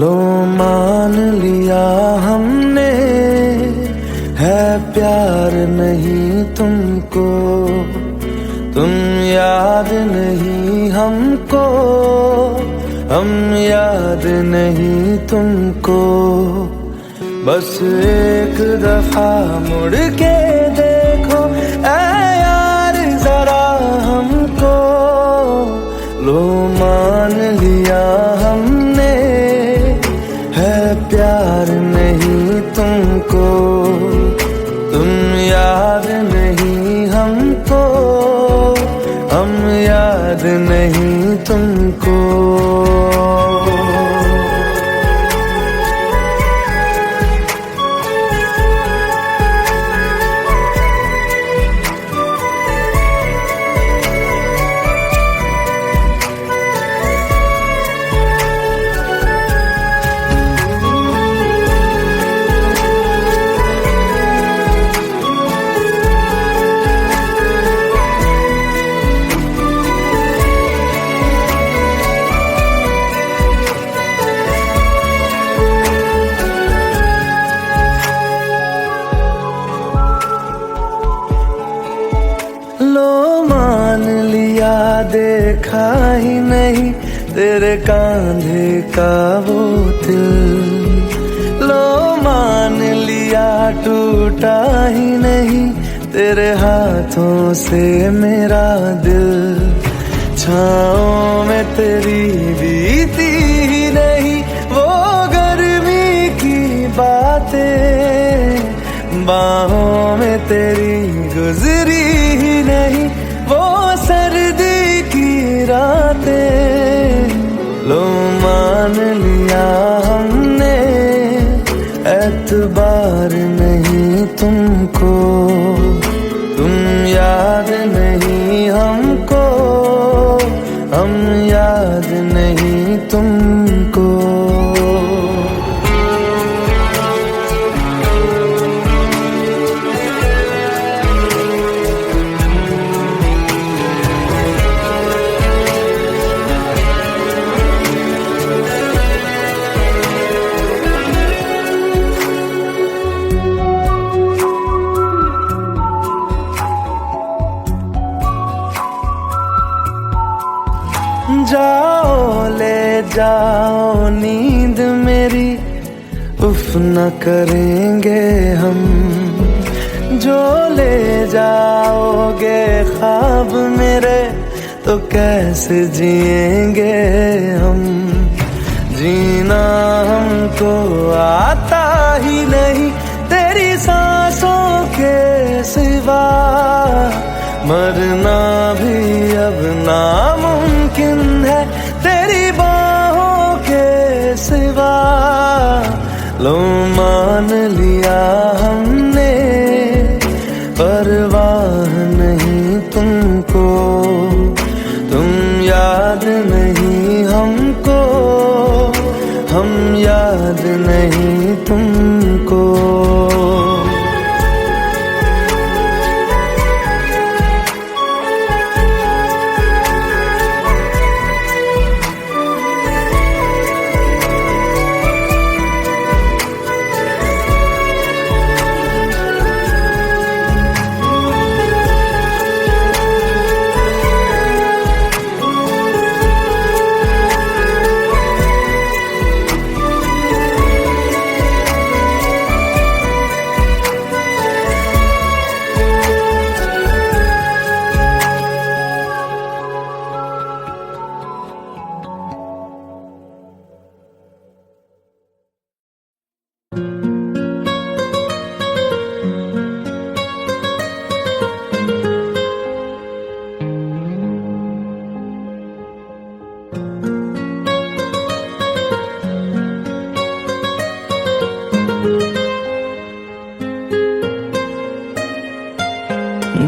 लो मान लिया हमने, है प्यार नहीं तुमको, तुम याद नहीं हमको, हम याद नहीं तुमको। बस एक दफा मुड़ के देखो ऐ यार जरा हमको, लो मान लिया हमने, है प्यार नहीं तुमको, तुम याद नहीं हमको, हम याद नहीं तुमको। लो मान लिया देखा ही नहीं तेरे कांधे का वो दिल, लो मान लिया टूटा ही नहीं तेरे हाथों से मेरा दिल। छाँव में तेरी बीती ही नहीं वो गर्मी की बातें, बाहों में तेरी गुजरी ही नहीं वो सर्दी की रातें। लो मान लिया हमने, एतबार नहीं तुमको, तुम याद नहीं हमको, हम याद नहीं तुमको। जाओ ले जाओ नींद मेरी, उफ न करेंगे हम, जो ले जाओगे ख्वाब मेरे तो कैसे जिएंगे हम। जीना हमको आता ही नहीं तेरी सांसों के सिवा, मरना भी अब नामुमकिन है तेरी बाहों के सिवा। लो मान लिया हमने, परवाह नहीं तुमको, तुम याद नहीं हमको, हम याद नहीं तुमको।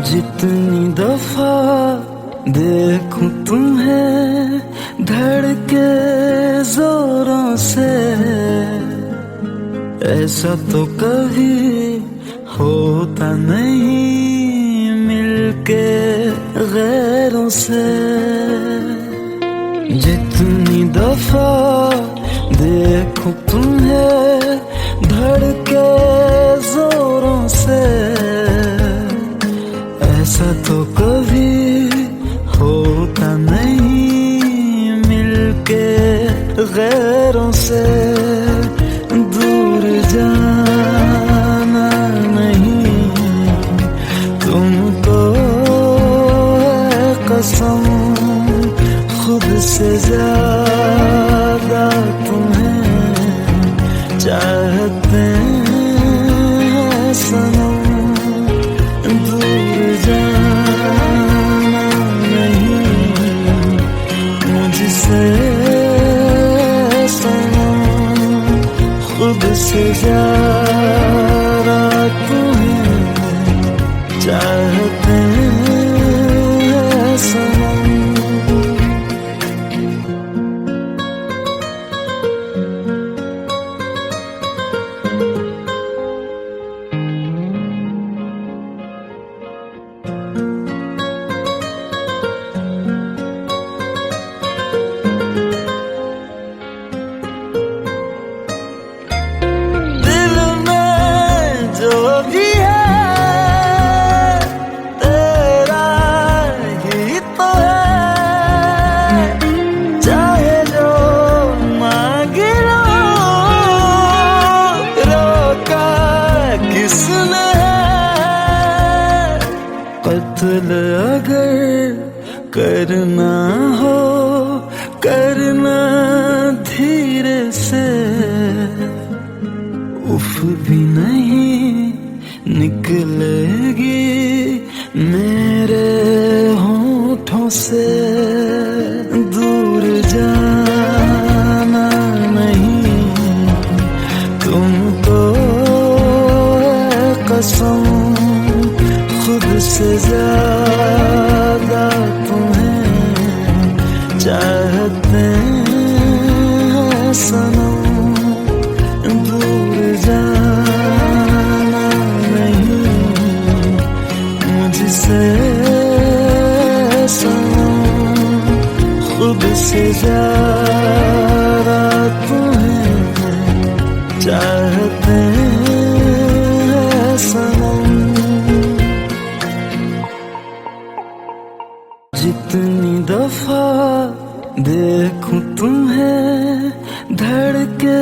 जितनी दफा देखूं तुम्हें धड़के जोरों से, ऐसा तो कभी होता नहीं मिलके गैरों से। जितनी दफा देखूं तुम्हें धड़के जोरों से, ऐसा तो कभी होता नहीं मिलके गैरों से। दूर जाना नहीं तुमको है कसम, खुद से ज्यादा तुम्हें चाहते हैं सनम। दूर जाना नहीं मुझसे सनम, खुद से ज्यादा तुम्हें चाहते हैं सनम। कत्ल अगर करना हो करना धीरे से, उफ भी नहीं निकलेगी मेरे होठों से। दूर जाना नहीं तुमको है कसम, खुद से ज्यादा तुम्हें चाहते हैं सनम। दूर जाना नहीं मुझसे सनम, खुद से ज्यादा तुम्हें चाहते हैं सनम। जितनी दफा देखूं तुम्हें धड़के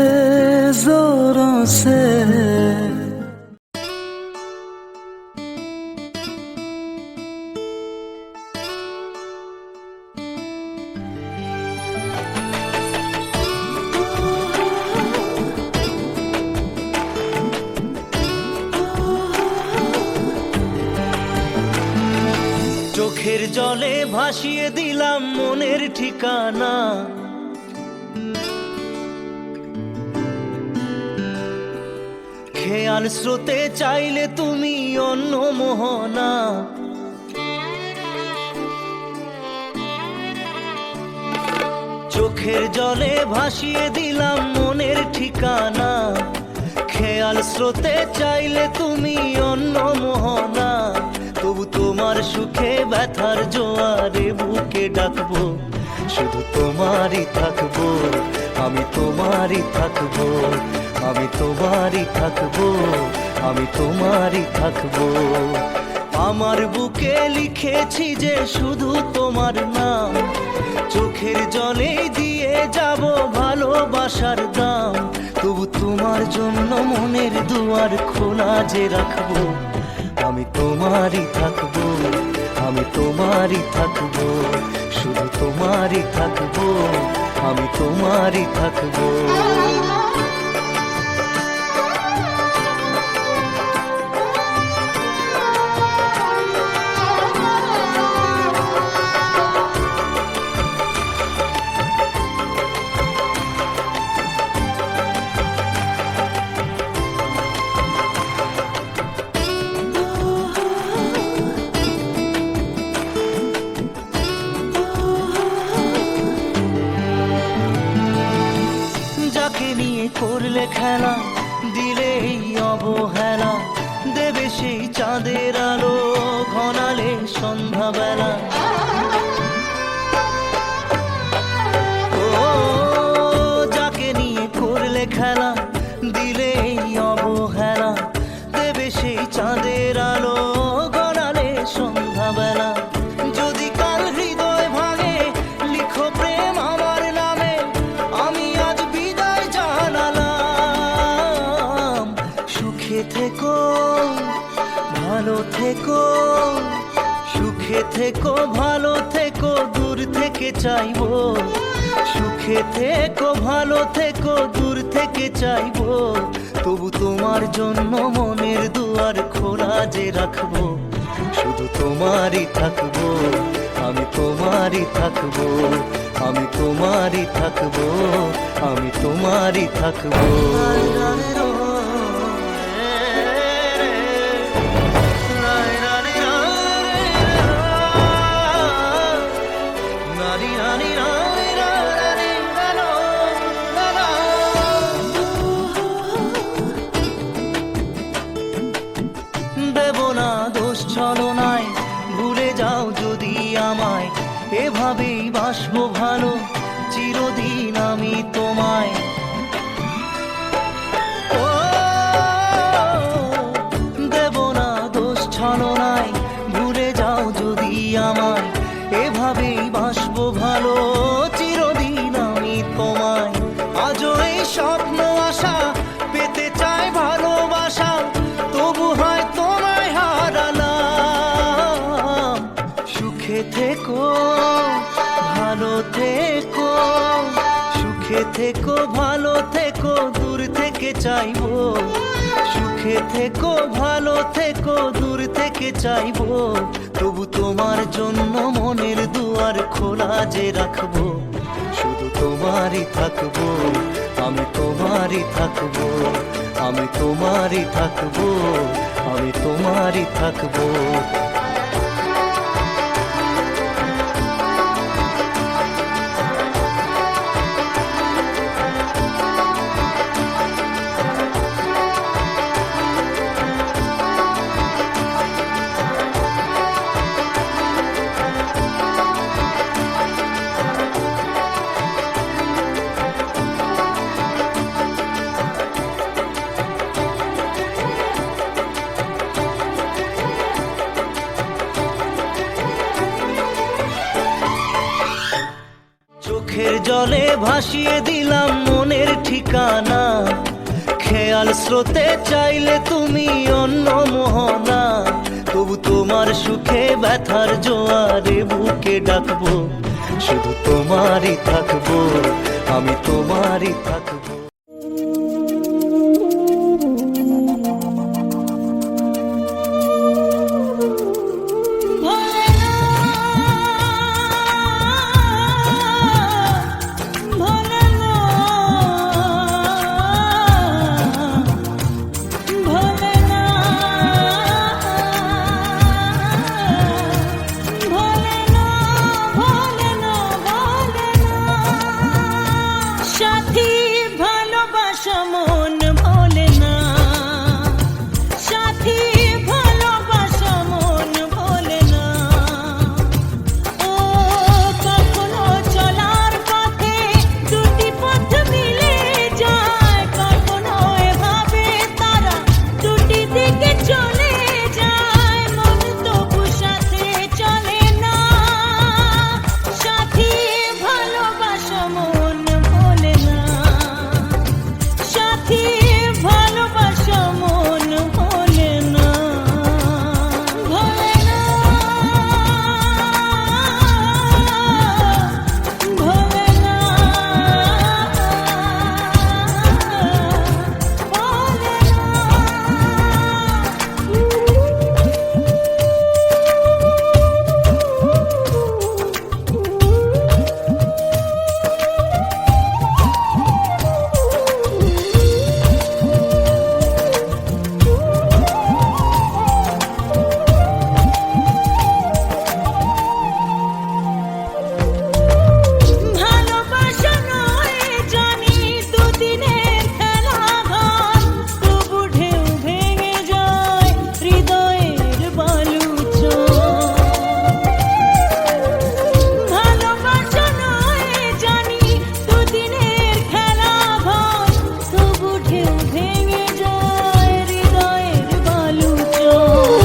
जोरों से, চোখের জলে ভাসিয়ে দিলাম মনের ঠিকানা, খেয়াল স্রোতে চাইলে তুমি অন্য মোহনা। চোখের জলে ভাসিয়ে দিলাম মনের ঠিকানা, খেয়াল স্রোতে চাইলে তুমি অন্য মোহনা। তবু তোমার সুখে ব্যথার জোয়ারে বুকে ডাকবো, শুধু তোমারই থাকবো, আমি তোমারই থাকবো, আমি তোমারই থাকবো, আমি তোমারই থাকবো। আমার বুকে লিখেছি যে শুধু তোমার নাম, চোখের জলে দিয়ে যাব ভালোবাসার দাম। তবু তোমার জন্য মনের দুয়ার খোলা যে রাখবো, আমি তোমারই থাকবো, আমি তোমারই থাকবো, শুধু তোমারই থাকবো, আমি তোমারই থাকবো। করলে খেলা দিলে এই অবহেলা, দেবে সেই চাঁদের আলো ঘনালে সন্ধ্যাবেলা। ও যাকে নিয়ে দিলে এই অবহেলা, দেবে সেই চাঁদের আলো গড়ালে সন্ধ্যাবেলা। যদি কাল হৃদয় ভাঙে লিখো প্রেম আমার নামে, আমি আজ বিদায় জানালাম। সুখে থেকো ভালো থেকো, সুখে থেকো ভালো থেকো, দূর থেকে চাইবো। সুখে থেকো ভালো থেকো, দূর থেকে চাইবো। তবু তোমার জন্য মনের দুয়ার খোলা যে রাখবো। শুধু তোমারই থাকবো, আমি তোমারই থাকবো, আমি তোমারই থাকবো, আমি তোমারই থাকবো। দেব না দোষ ছলনায়, ভুলে যাও যদি আমায়। এভাবেই বাসবো ভালো চিরদিন আমি তোমায়। ও দেব না দোষ ছলনায়, ভুলে যাও যদি আমায়। এভাবেই বাসবো ভালো চিরদিন আমি তোমায়। আজও এই স্বপ্ন আশা পেতে চাই ভালোবাসা, তবু হয় তোমায় হারালাম। সুখে থেকো ভালো থেকো, সুখে থেকো ভালো থেকো, দূর থেকে চাইবো। সুখে থেকো ভালো থেকো, দূর থেকে চাইবো। তবু তোমার জন্য মনের দুয়ার খোলা যে রাখবো। শুধু তোমারই থাকবো, আমি তোমারই থাকবো, আমি তোমারই থাকবো, আমি তোমারই থাকবো। চোখের জলে ভাসিয়ে দিলাম মনের ঠিকানা। খেয়াল স্রোতে চাইলে তুমি অন্য মোহনা। তবু তোমার সুখে ব্যথার জোয়ারে বুকে ডাকবো। শুধু তোমারই থাকবো, আমি তোমারই থাকবো। সাথী ভেঙে যায় হৃদয়ের বালুচর।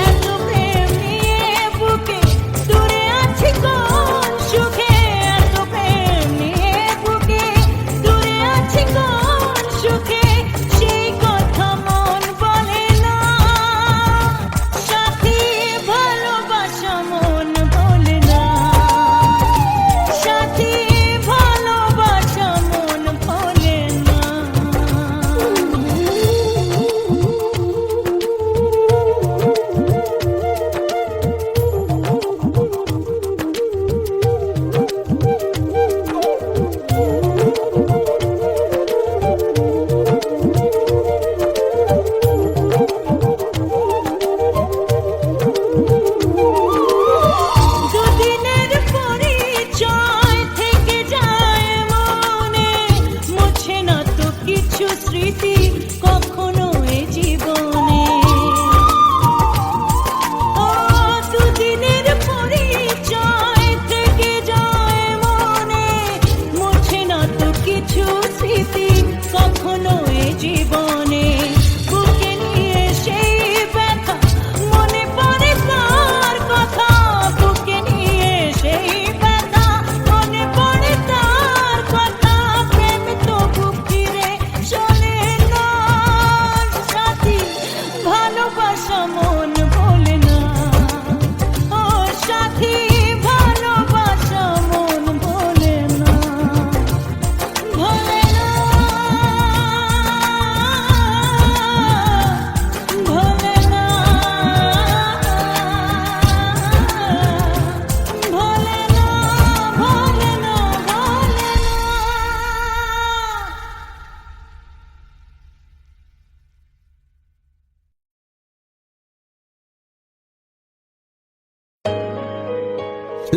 এত প্রেম নিয়ে বুকে দূরে আছি কোন সুখে, এত প্রেম নিয়ে বুকে দূরে আছি কোন সুখে, সেই কথা মন বলে না। সাথী ভালোবাসা মন বলে না, সাথী ভালোবাসা মন বলে না। দুদিনের পরিচয় থেকে যায় মনে, মুছে না তো কিছু স্মৃতি কখনো এ জীবনে। ও দুদিনের পরিচয় থেকে যায় মনে, মুছে না তো কিছু স্মৃতি কখনো এ জীবনে। বুকে নিয়ে সেই ব্যথা মনে পড়ে তার কথা, বুকে নিয়ে সেই ব্যথা মনে পড়ে তার কথা। প্রেম তো বুক ফিরে চলে না, সাথী ভালোবাসা মন বলে না। ও সাথী ভালোবাসা মন বলে না, বলে না, বলে না, বলে না, বলে না, বলে না।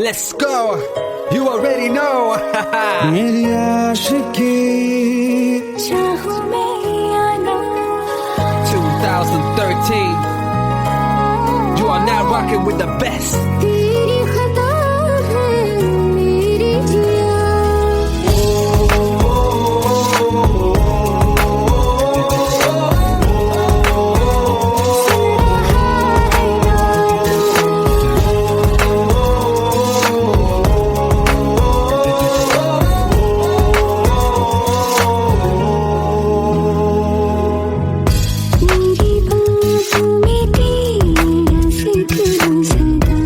Let's go. You already know. मेरी आशिकी चाहूं मैं या ना, 2013. You are now rocking with the best. तेरी खता है मेरी जिया। मेरी बाहों में तेरा जिक्र सदा,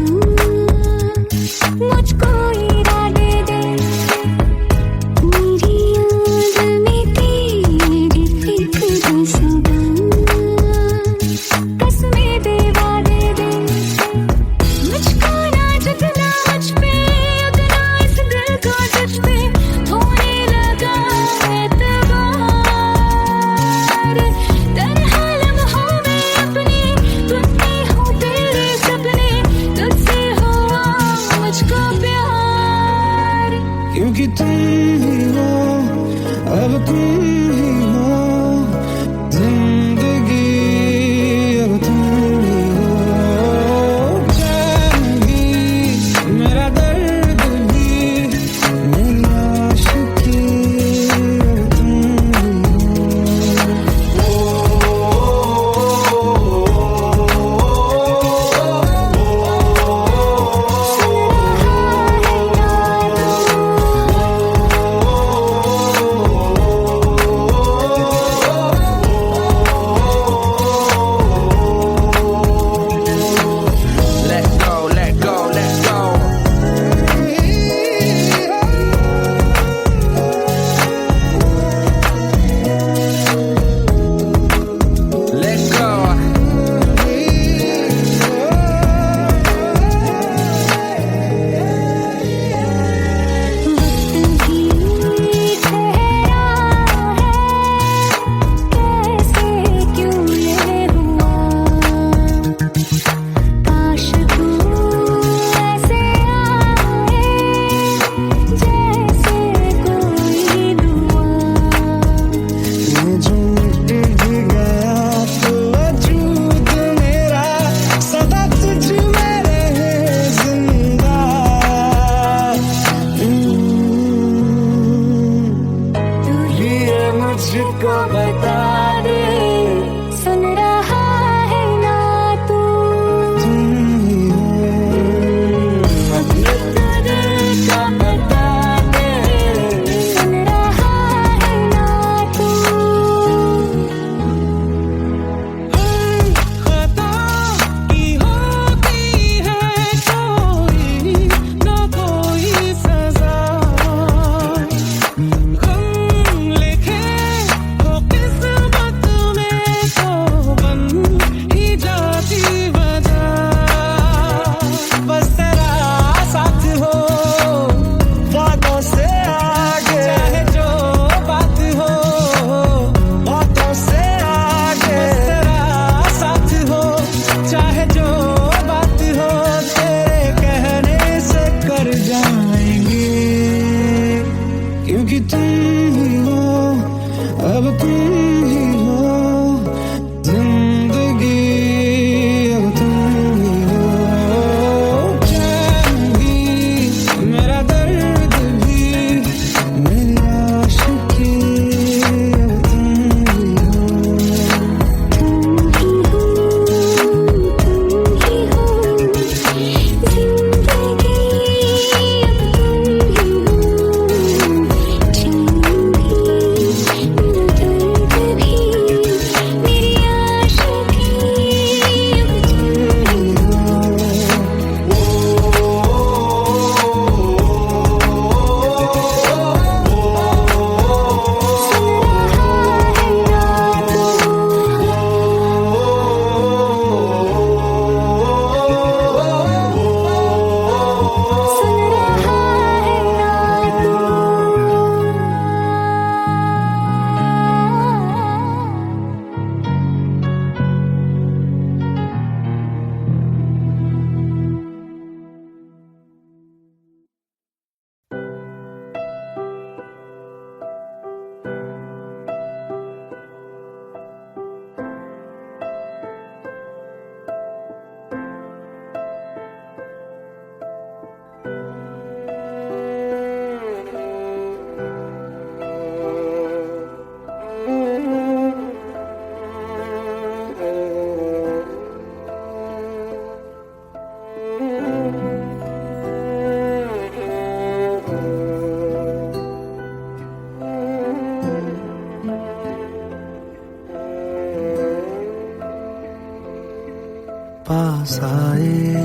पास आए,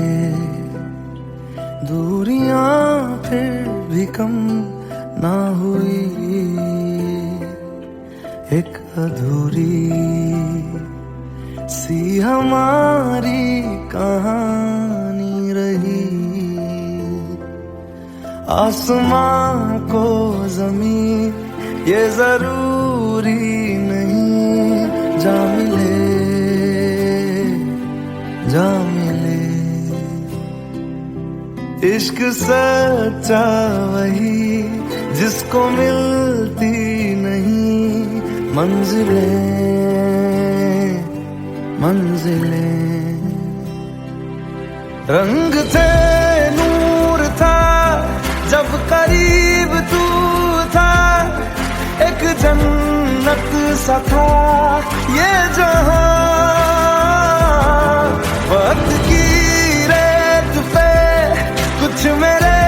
दूरियां फिर भी कम ना हुई, एक अधूरी सी हमारी कहानी रही। आसमां को जमीन ये जरूरी नहीं, जा मिले जा मिले। इश्क सच्चा वही जिसको मिलती नहीं मंजिलें मंजिलें। रंग थे नूर था जब करीब तू था, एक जन्नत सा था ये जहां। वक्त की रेत पे कुछ मेरे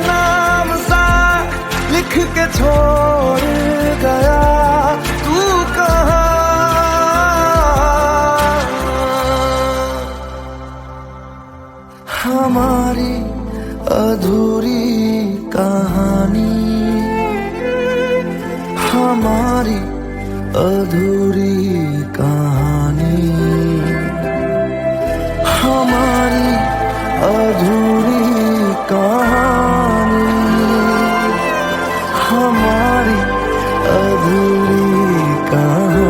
नाम सा लिख के छोड़ गया, तू कहाँ? हमारी अधूरी कहानी, हमारी अधूरी कहानी, हमारी अधूरी कहानी, हमारी अधूरी कहानी।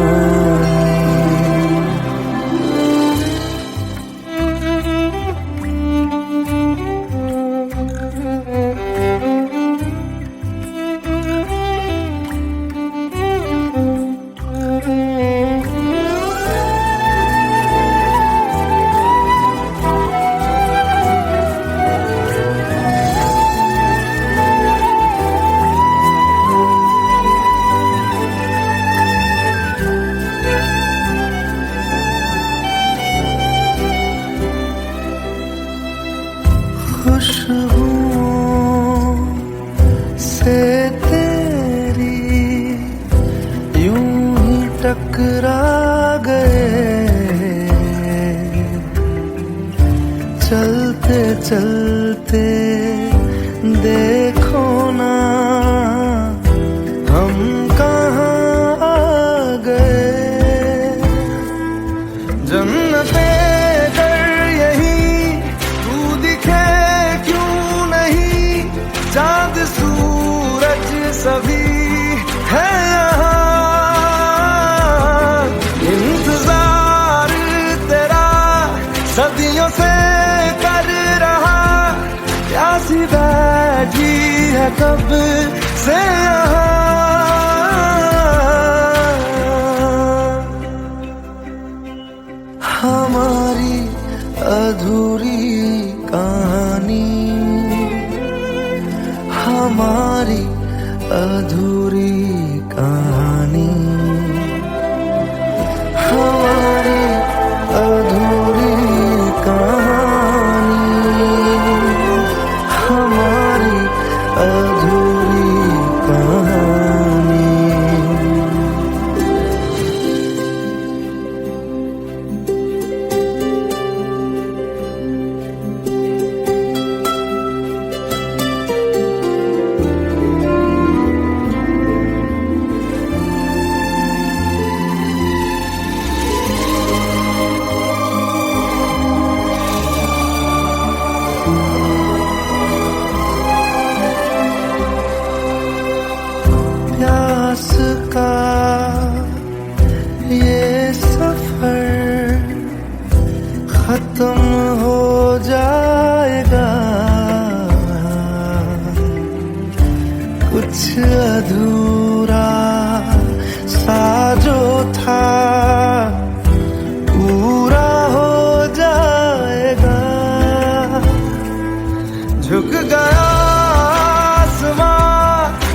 खुशबुओं से तेरी यूं ही टकरा गए, चलते चलते देखो ना हम कहाँ आ गए। जन्नते चाँद सूरज सभी है यहाँ, इंतजार तेरा सदियों से कर रहा, प्यासी बैठी है कब से यहाँ। हमारी अधूरी कहानी, हमारी अधूरी कहानी, हमारी अधूरी कहानी, हमारी अधूरी कहानी। प्यास का ये सफर खत्म हो जाएगा, कुछ अधूरा सा जो था पूरा हो जाएगा। झुक गया आसमां,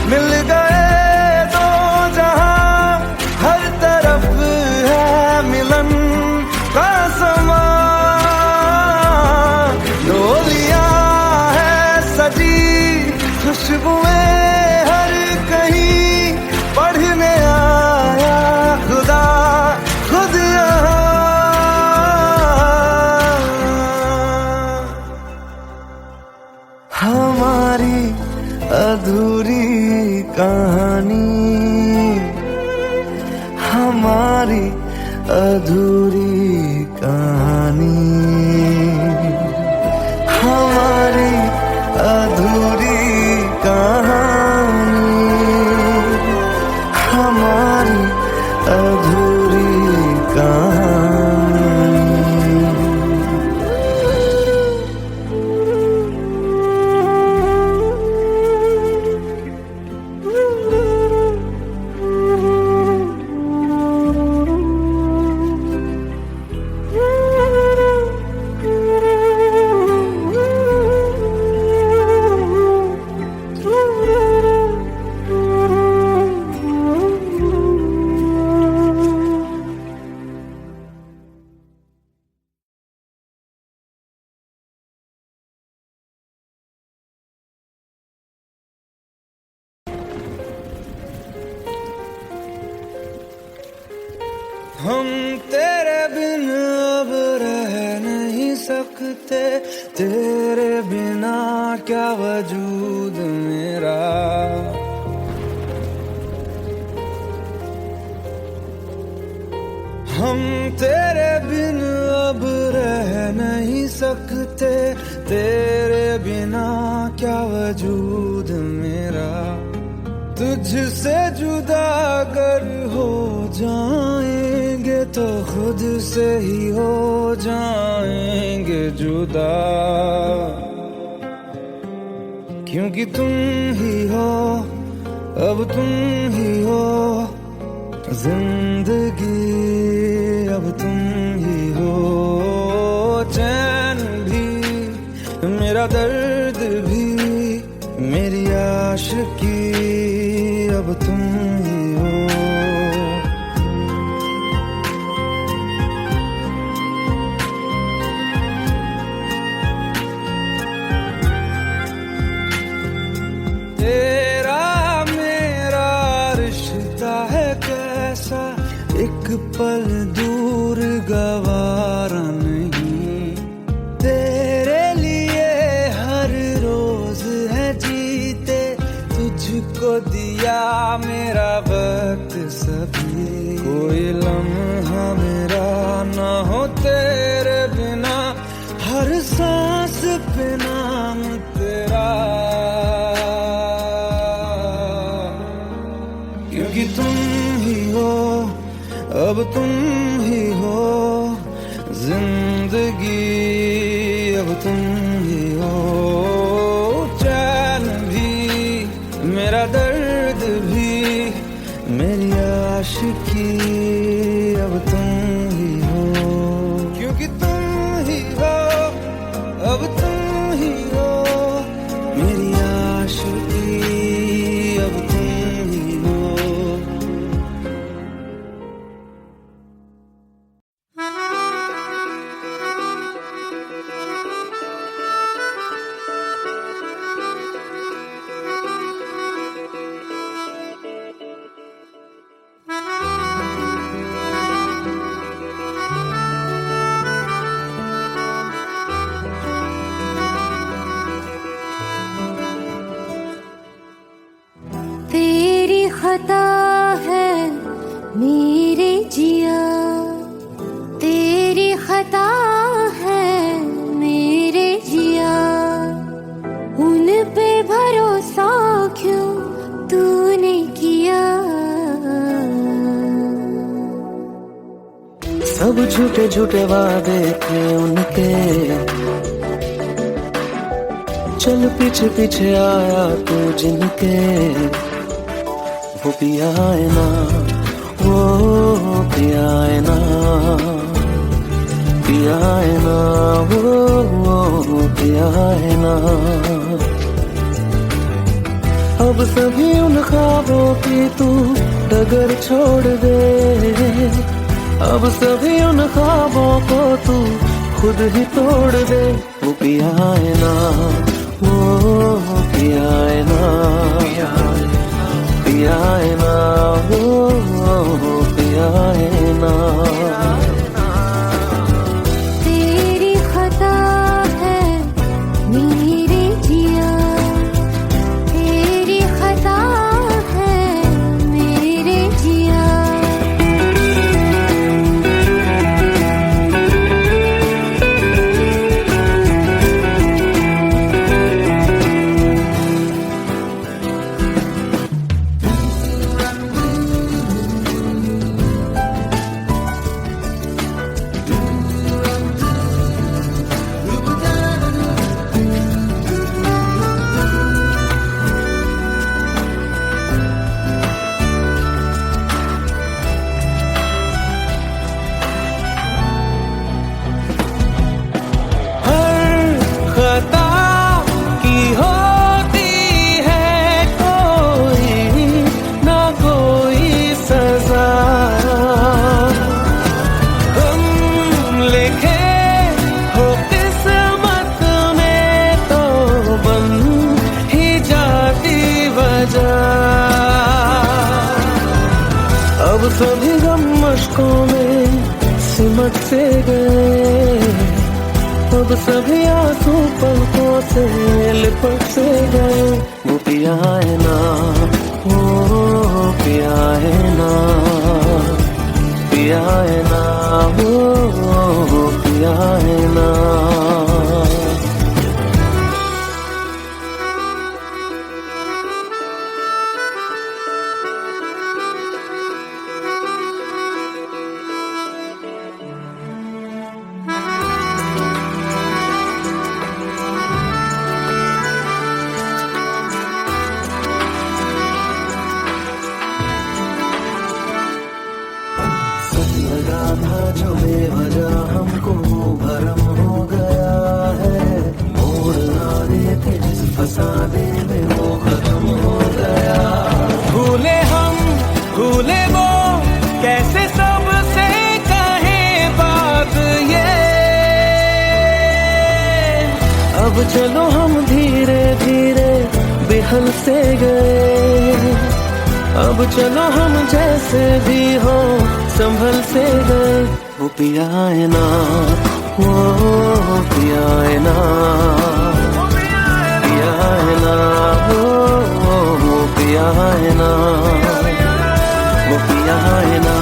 मिल गए दो जहां, हर तरफ है मिलन का समा। डोलियां है सजी खुशबुएं हर कहीं, अधूरी कहानी, हमारी अधूरी कहानी, हमारी अधूरी कहानी। हम तेरे बिन अब रह नहीं सकते, तेरे बिना क्या वजूद मेरा। हम तेरे बिन अब रह नहीं सकते, तेरे बिना क्या वजूद मेरा। तुझसे जुदा अगर हो जाएंगे तो खुद से ही हो जाएंगे जुदा, क्योंकि तुम ही हो, अब तुम ही हो जिंदगी, अब तुम ही हो चैन भी, मेरा दर्द भी, मेरी आशिकी, अब तुम ही हो। तेरा मेरा रिश्ता है कैसा, एक पल दूर गवारा नहीं। तेरे लिए हर रोज है जीते, तुझको दिया मेरा वक्त सभी। कोई लम्हा मेरा ना हो तेरे बिना, हर सांस पे नाम तेरा, क्योंकि तुम ही हो, अब तुम ही हो जिंदगी, अब तुम ही हो चैन भी, मेरा दर्द भी, मेरी आशिकी, अब तुम ही हो, क्योंकि तुम ही हो, अब तुम ही हो मेरी आशिकी, अब तुम ही हो। तेरी खता है मेरे जिया, तेरी खता है मेरे जिया, उन पे भरोसा क्यों तूने किया। सब झूठे झूठे वादे थे उनके, चल पीछे पीछे आया तू जिनके, वो पिया है ना, वो पिया है ना, पिया है ना, वो पिया है ना। अब सभी उन ख्वाबों की तू डगर छोड़ दे, अब सभी उन ख्वाबों को तू खुद ही तोड़ दे। वो पिया है ना, वो पिया है ना, पिया है ना, वो पिया है ना। तेरी खता है मेरे जिया, तेरी खता है मेरे जिया। लिपट से गए, अब सभी आंसू पलकों से लिपट से गए। वो पिया है ना, वो पिया है ना, पिया है ना, वो पिया है ना। लगा था जो बेवजह हमको भरम हो गया है, मोड़ ना देते जिस फसाने में वो खत्म हो गया। भूले हम भूले वो, कैसे सबसे कहे बात ये। अब चलो हम धीरे धीरे बेहल से गए, अब चलो हम जैसे भी हो संभल से गए। वो पिया है ना, वो पिया है ना, पिया है ना, वो पिया है ना, वो पिया है ना,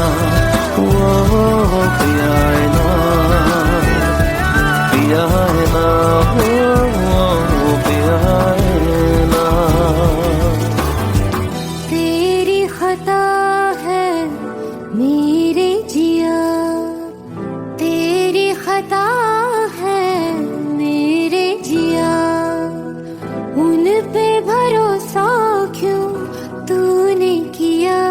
वो पिया है ना, पिया है ना, वो पिया है ना। खता है मेरे जिया, तेरी खता है मेरे जिया, उन पे भरोसा क्यों तूने किया।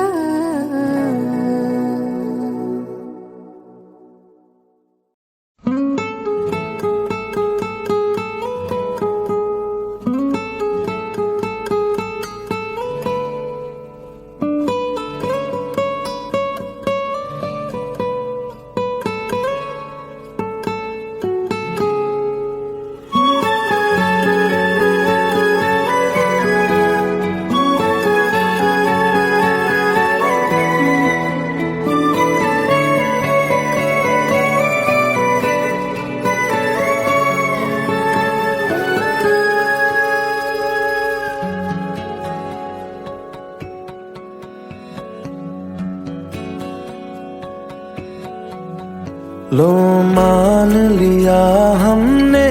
लो मान लिया हमने,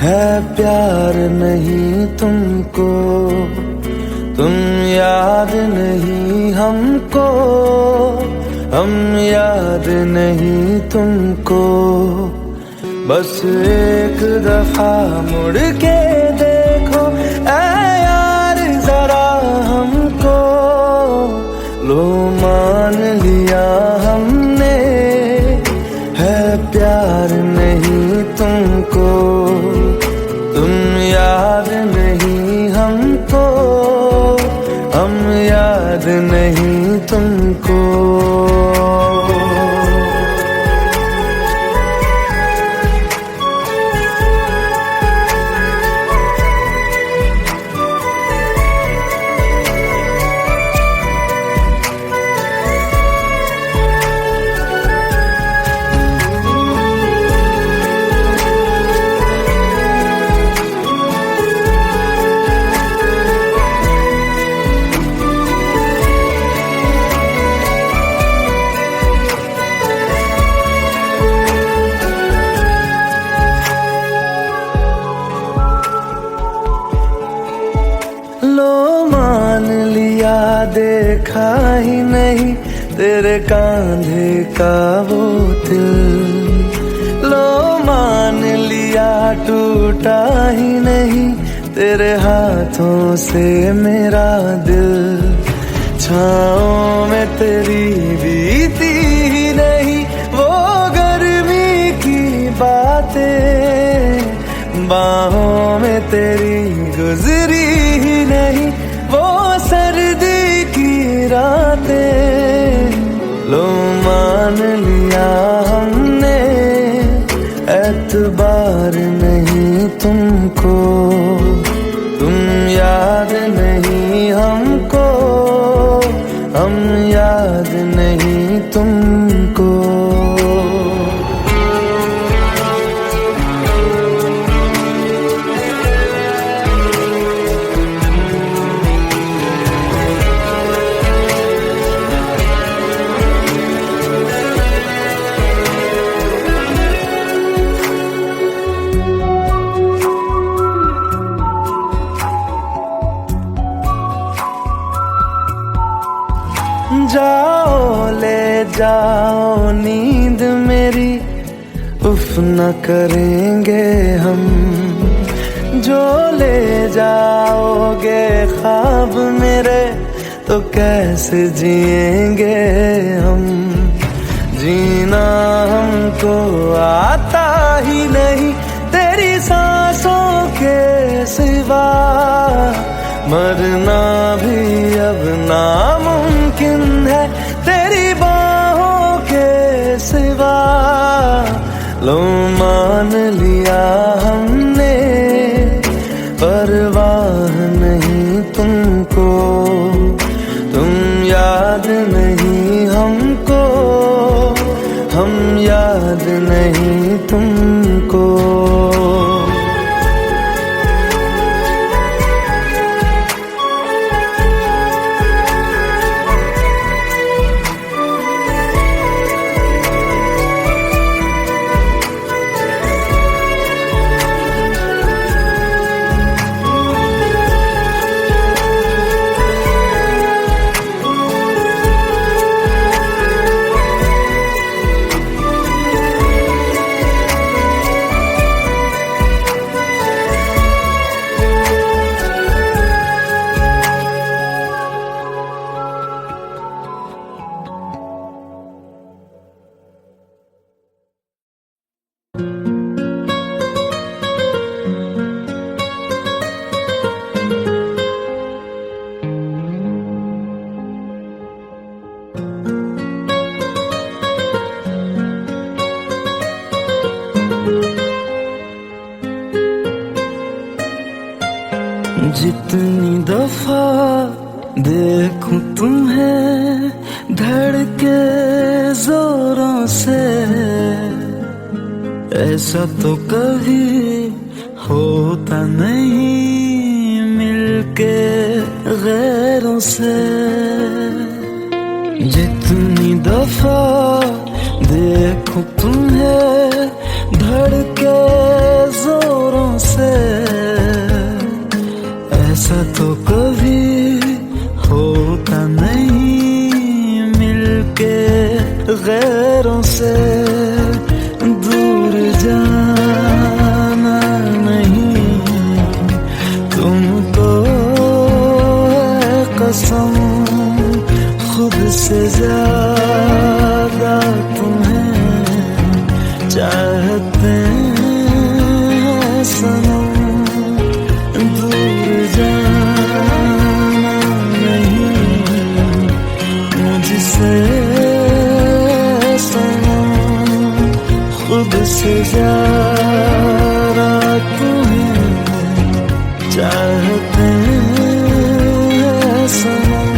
है प्यार नहीं तुमको, तुम याद नहीं हमको, हम याद नहीं तुमको। बस एक दफा मुड़ के देखो ऐ यार जरा हमको। लो मान लिया हमने, है प्यार नहीं तुमको, तुम याद नहीं हमको, हम याद नहीं तुमको। देखा ही नहीं तेरे कांधे का वो दिल, लो मान लिया टूटा ही नहीं तेरे हाथों से मेरा दिल। छाँव में तेरी बीती ही नहीं वो गर्मी की बातें, बाहों में तेरी गुजरी ही नहीं वो सर्दी की रातें। लो मान लिया हमने, एतबार नहीं तुमको, तुम याद नहीं हमको, हम याद नहीं तुमको। जाओ नींद मेरी, उफ न करेंगे हम। जो ले जाओगे ख्वाब मेरे, तो कैसे जिएंगे हम। जीना हमको आता ही नहीं तेरी सांसों के सिवा, मरना भी अब नामुमकिन है तेरी बाहों के सिवा। लो मान लिया हमने, परवाह नहीं तुमको, तुम याद नहीं हमको, हम याद नहीं तुमको। जितनी दफा देखूं तुम्हें धड़के जोरों से, ऐसा तो कभी होता नहीं मिलके गैरों से। जितनी दफा देखूं तुम्हें धड़के जोरों से, ऐसा तो कभी होता नहीं मिलके गैरों से। दूर जाना नहीं तुमको है कसम, खुद से ज्यादा तुम्हें चाहते हैं सनम। दूर जाना नहीं मुझसे सनम, खुद से ज्यादा तुम्हें चाहते हैं सनम।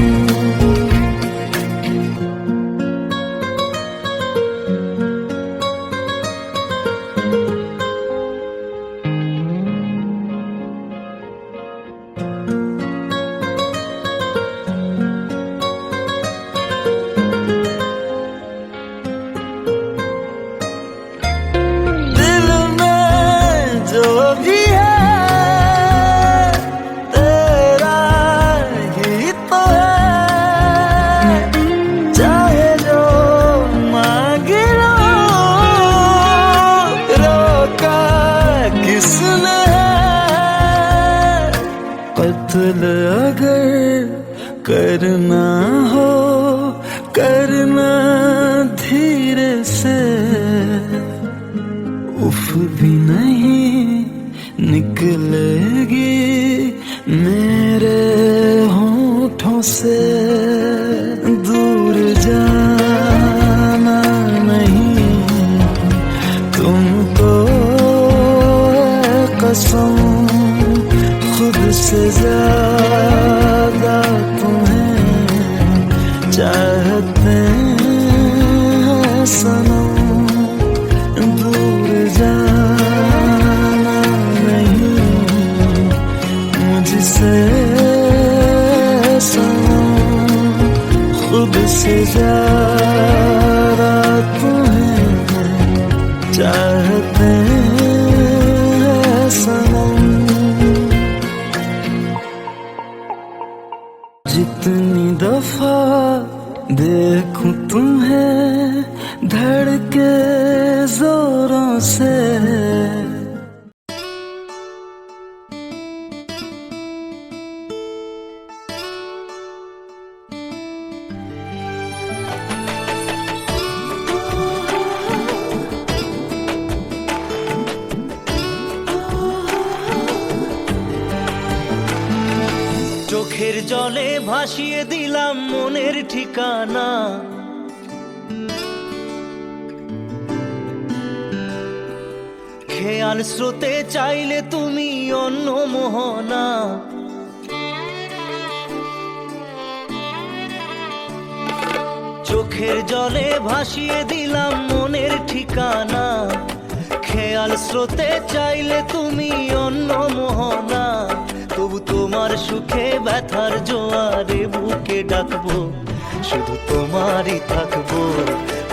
कत्ल अगर करना हो करना धीरे से, उफ भी नहीं निकलेगी मेरे होठों से। दूर जाना नहीं तुमको है कसम, खुद से ज्यादा तुम्हें चाहते हैं सनम। दूर जाना नहीं मुझसे सनम, खुद से ज्यादा तुम्हें चाहते हैं सनम। जितनी दफा देखूं तुम्हें धड़के जोरों से। চোখের জলে ভাসিয়ে দিলাম মনের ঠিকানা, খেয়াল স্রোতে চাইলে তুমি অন্য মোহনা। চোখের জলে ভাসিয়ে দিলাম মনের ঠিকানা, খেয়াল স্রোতে চাইলে তুমি অন্য মোহনা। তবু তোমার সুখে ব্যথার জোয়ারে বুকে ডাকবো, শুধু তোমারই থাকবো,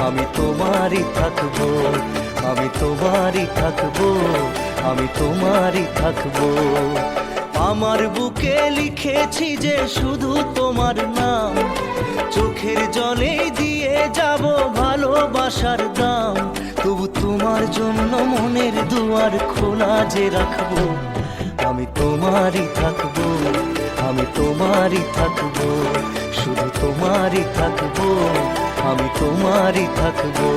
আমি তোমারই থাকবো, আমি তোমারই থাকবো, আমি তোমারই থাকবো। আমার বুকে লিখেছি যে শুধু তোমার নাম, চোখের জলে দিয়ে যাব ভালোবাসার দাম। তবু তোমার জন্য মনের দুয়ার খোলা যে রাখবো, আমি তোমারই থাকবো, আমি তোমারই থাকবো, শুধু তোমারই থাকবো, আমি তোমারই থাকবো।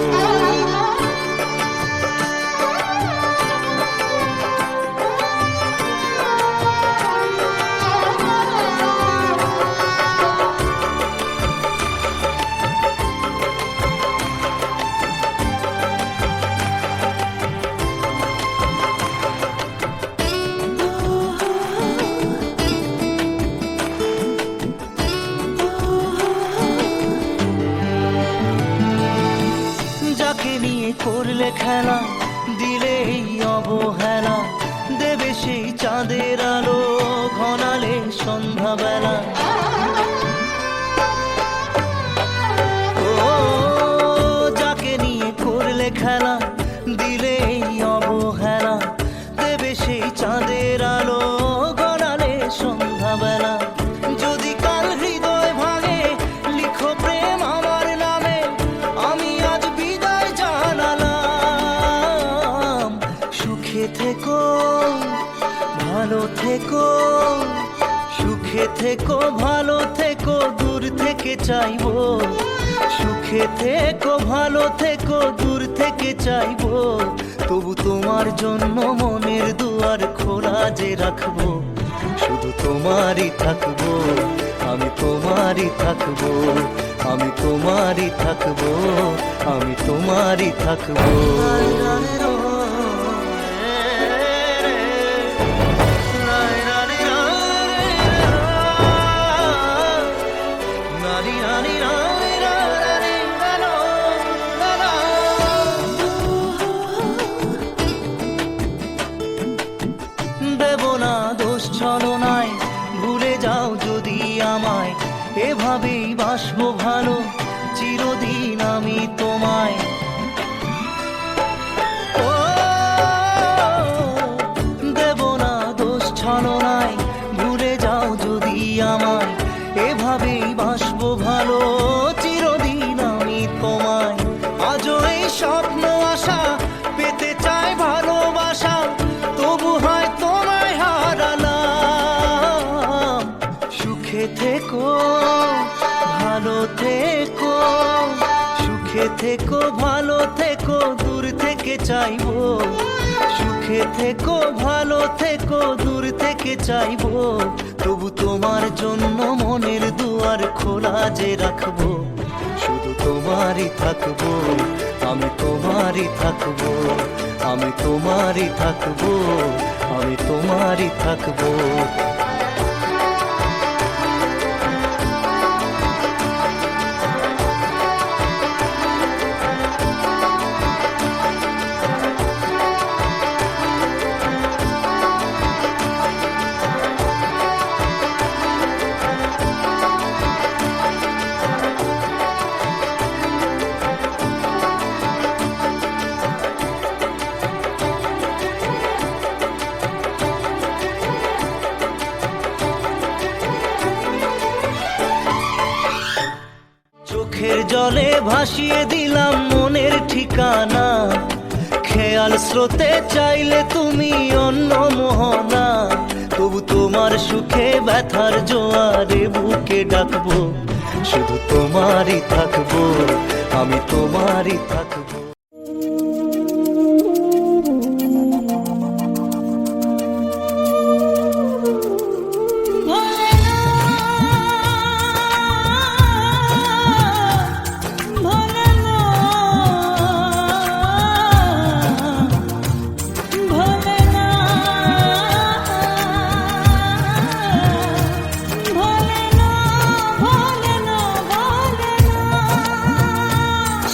যাকে নিয়ে করলে খেলা, দিলে এই অবহেলা, দেবে সেই চাঁদের আলো ঘনালে সন্ধ্যাবেলা। ও যাকে নিয়ে করলে খেলা, দিলে এই অবহেলা, দেবে সেই চাঁদের আলো ঘনালে সন্ধ্যাবেলা। যদি কাল হৃদয় ভাঙে লিখো প্রেম আমার নামে, আমি আজ বিদায় জানালাম। সুখে থেকো ভালো থেকো, সুখে থেকো ভালো থেকো, দূর থেকে চাইবো। সুখে থেকো ভালো থেকো, দূর থেকে চাইবো। তবু তোমার জন্য মনের দুয়ার খোলা যে রাখবো, শুধু তোমারই থাকবো, আমি তোমারই থাকবো, আমি তোমারই থাকবো, আমি তোমারই থাকবো। দেব না দোষ ছলনায়, ভুলে যাও যদি আমায়, এভাবেই বাসবো ভালো চিরদিন আমি তোমায়। ও দেব না দোষ ছলনায়, ভুলে যাও যদি আমায়, এভাবেই বাসবো ভালো চিরদিন আমি তোমায়। আজও এই স্বপ্ন আশা পেতে চাই ভালোবাসা, তবু হয় তোমায় হারালাম। সুখে থেকো ভালো থেকো, সুখে থেকো ভালো থেকো, দূর থেকে চাইবো। সুখে থেকো ভালো থেকো, দূর থেকে চাইবো। তবু তোমার জন্য মনের দুয়ার খোলা যে রাখবো, শুধু তোমারই থাকবো, আমি তোমারই থাকবো, আমি তোমারই থাকবো, আমি তোমারই থাকবো। চোখের জলে ভাসিয়ে দিলাম মনের ঠিকানা। খেয়াল স্রোতে চাইলে তুমি অন্য মোহনা, তবু তোমার সুখে ব্যথার জোয়ারে বুকে ডাকবো, শুধু তোমারই থাকবো, আমি তোমারই থাকবো।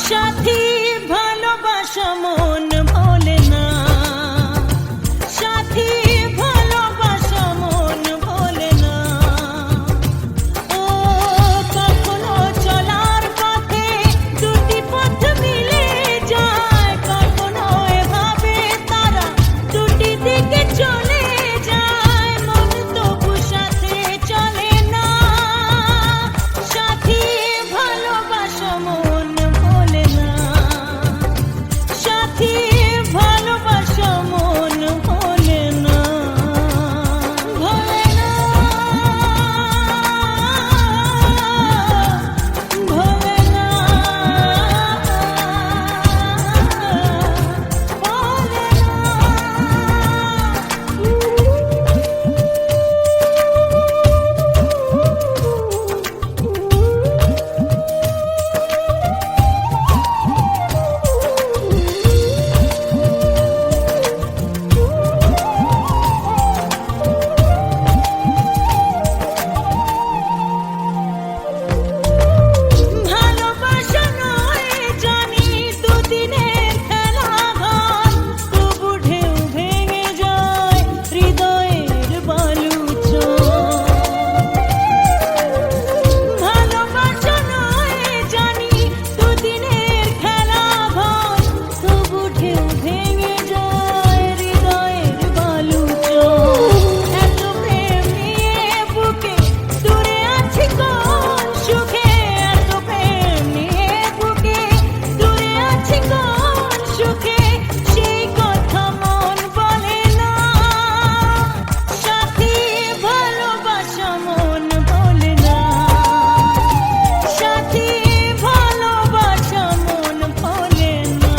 সাথী ভালোবাসা মন ভোলে না, সাথী ভালোবাসা মন ভোলে না। ও কখনো চলার পথে দুটি পথ মিলে যায়, কখনো এভাবে তারা দুটি দিকে চলে যায়, মন তবু সাথে চলে না। সাথী ভালোবাসা মন ভোলে না, সাথী ভালোবাসা মন ভোলে না, ভোলে না, ভোলে না, ভালোবাসা নয় জানি দুদিনের খেলা ঘর, তবু ঢেউ ভেঙে যায় হৃদয়ের বালুচর। ভালোবাসা নয় জানি দুদিনের খেলা ঘর, তবু ঢেউ ভেঙে যায় হৃদয়ের বালুচর। এত প্রেম নিয়ে বুকে দূরে আছি কোন সুখে, এত প্রেম নিয়ে বুকে দূরে আছি কোন সুখে, সেই কথা মন বলে না। সাথী ভালোবাসা মন বলে না, সাথী ভালোবাসা মন বলে না।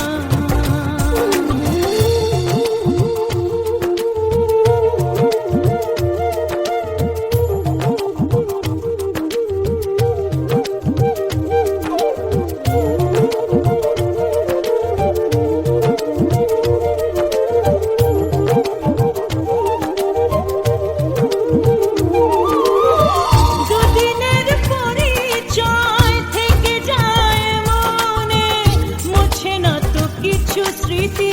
দুদিনের পরিচয় থেকে যায় মনে, মুছে না তো কিছু স্মৃতি।